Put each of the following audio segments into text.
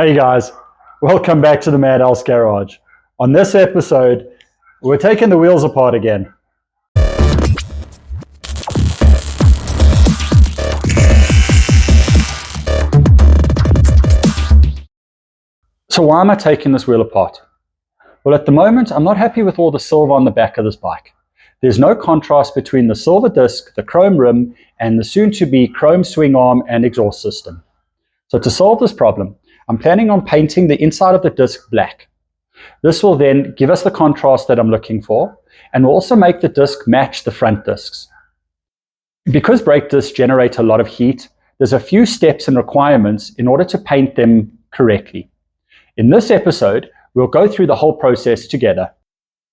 Hey guys, welcome back to the Mad House Garage. On this episode, we're taking the wheels apart again. So why am I taking this wheel apart? Well, at the moment, I'm not happy with all the silver on the back of this bike. There's no contrast between the silver disc, the chrome rim, and the soon-to-be chrome swing arm and exhaust system. So to solve this problem, I'm planning on painting the inside of the disc black. This will then give us the contrast that I'm looking for, and will also make the disc match the front discs. Because brake discs generate a lot of heat, there's a few steps and requirements in order to paint them correctly. In this episode, we'll go through the whole process together.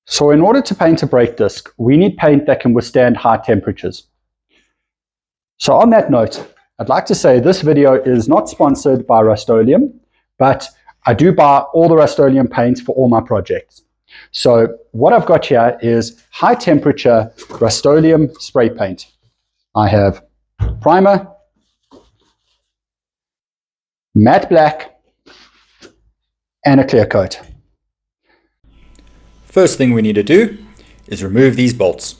So in order to paint a brake disc, we need paint that can withstand high temperatures. So on that note, I'd like to say this video is not sponsored by Rust-Oleum, but I do buy all the Rust-Oleum paints for all my projects. So what I've got here is high temperature Rust-Oleum spray paint. I have primer, matte black, and a clear coat. First thing we need to do is remove these bolts.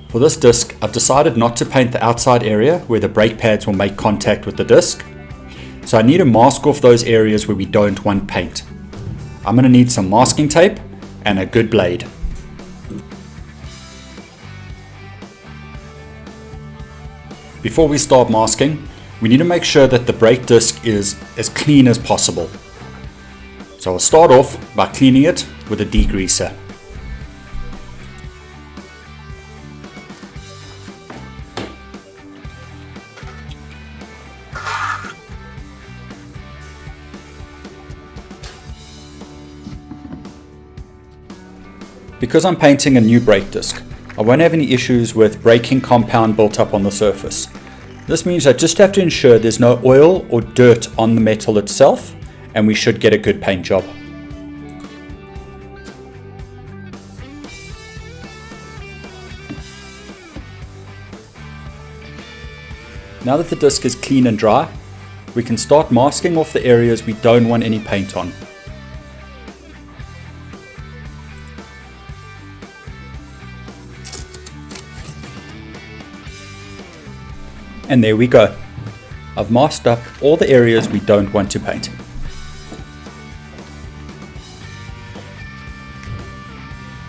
For this disc, I've decided not to paint the outside area where the brake pads will make contact with the disc. So I need to mask off those areas where we don't want paint. I'm going to need some masking tape and a good blade. Before we start masking, we need to make sure that the brake disc is as clean as possible. So I'll start off by cleaning it with a degreaser. Because I'm painting a new brake disc, I won't have any issues with braking compound built up on the surface. This means I just have to ensure there's no oil or dirt on the metal itself, and we should get a good paint job. Now that the disc is clean and dry, we can start masking off the areas we don't want any paint on. And there we go. I've masked up all the areas we don't want to paint.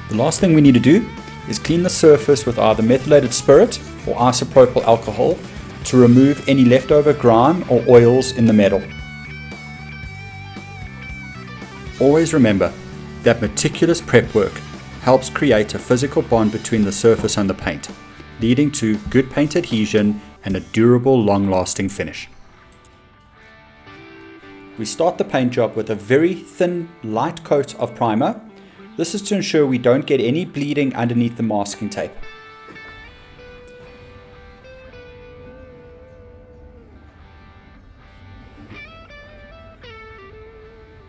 The last thing we need to do is clean the surface with either methylated spirit or isopropyl alcohol to remove any leftover grime or oils in the metal. Always remember that meticulous prep work helps create a physical bond between the surface and the paint, leading to good paint adhesion and a durable, long-lasting finish. We start the paint job with a very thin, light coat of primer. This is to ensure we don't get any bleeding underneath the masking tape.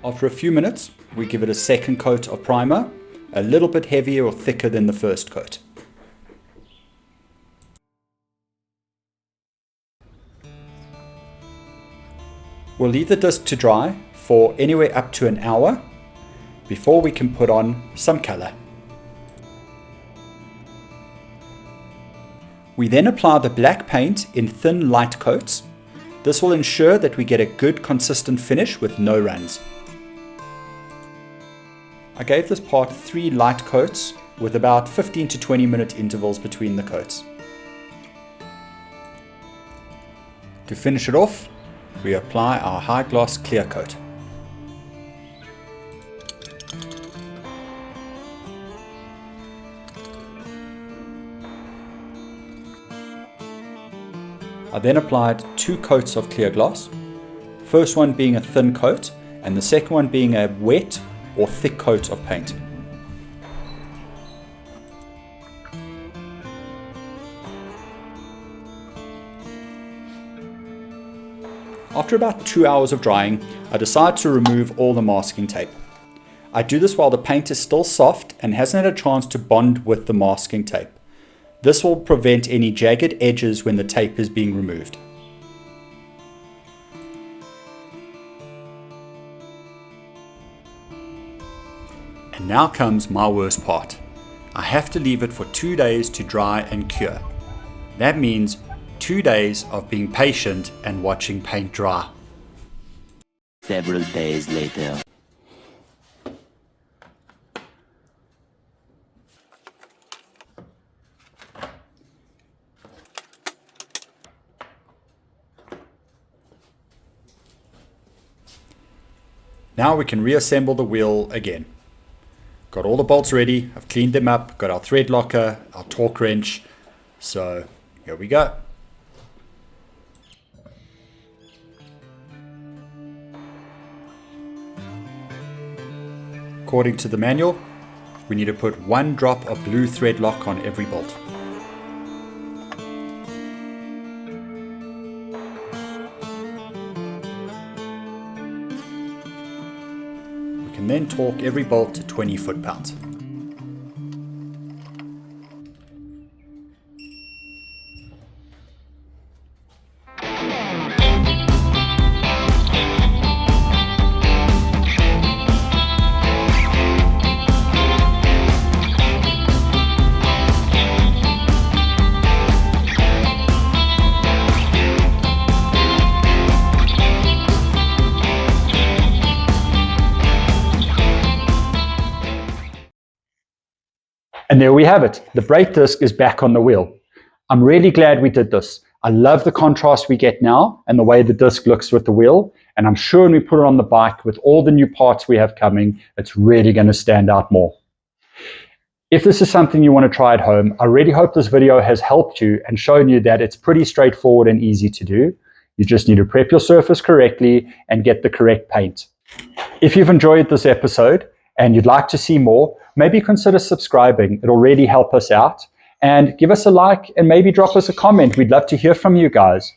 After a few minutes, we give it a second coat of primer, a little bit heavier or thicker than the first coat. We'll leave the disc to dry for anywhere up to an hour before we can put on some color. We then apply the black paint in thin light coats. This will ensure that we get a good consistent finish with no runs. I gave this part 3 light coats with about 15 to 20 minute intervals between the coats. To finish it off, we apply our high gloss clear coat. I then applied 2 coats of clear gloss, first one being a thin coat and the second one being a wet or thick coat of paint. After about 2 hours of drying, I decide to remove all the masking tape. I do this while the paint is still soft and hasn't had a chance to bond with the masking tape. This will prevent any jagged edges when the tape is being removed. And now comes my worst part. I have to leave it for 2 days to dry and cure. That means 2 days of being patient and watching paint dry. Several days later. Now we can reassemble the wheel again. Got all the bolts ready, I've cleaned them up, got our thread locker, our torque wrench, so here we go. According to the manual, we need to put 1 drop of blue thread lock on every bolt. We can then torque every bolt to 20 foot-pounds. And there we have it. The brake disc is back on the wheel. I'm really glad we did this. I love the contrast we get now and the way the disc looks with the wheel. And I'm sure when we put it on the bike with all the new parts we have coming, it's really going to stand out more. If this is something you want to try at home, I really hope this video has helped you and shown you that it's pretty straightforward and easy to do. You just need to prep your surface correctly and get the correct paint. If you've enjoyed this episode and you'd like to see more, maybe consider subscribing. It'll really help us out. And give us a like and maybe drop us a comment. We'd love to hear from you guys.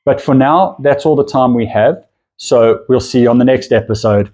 But for now, that's all the time we have. So we'll see you on the next episode.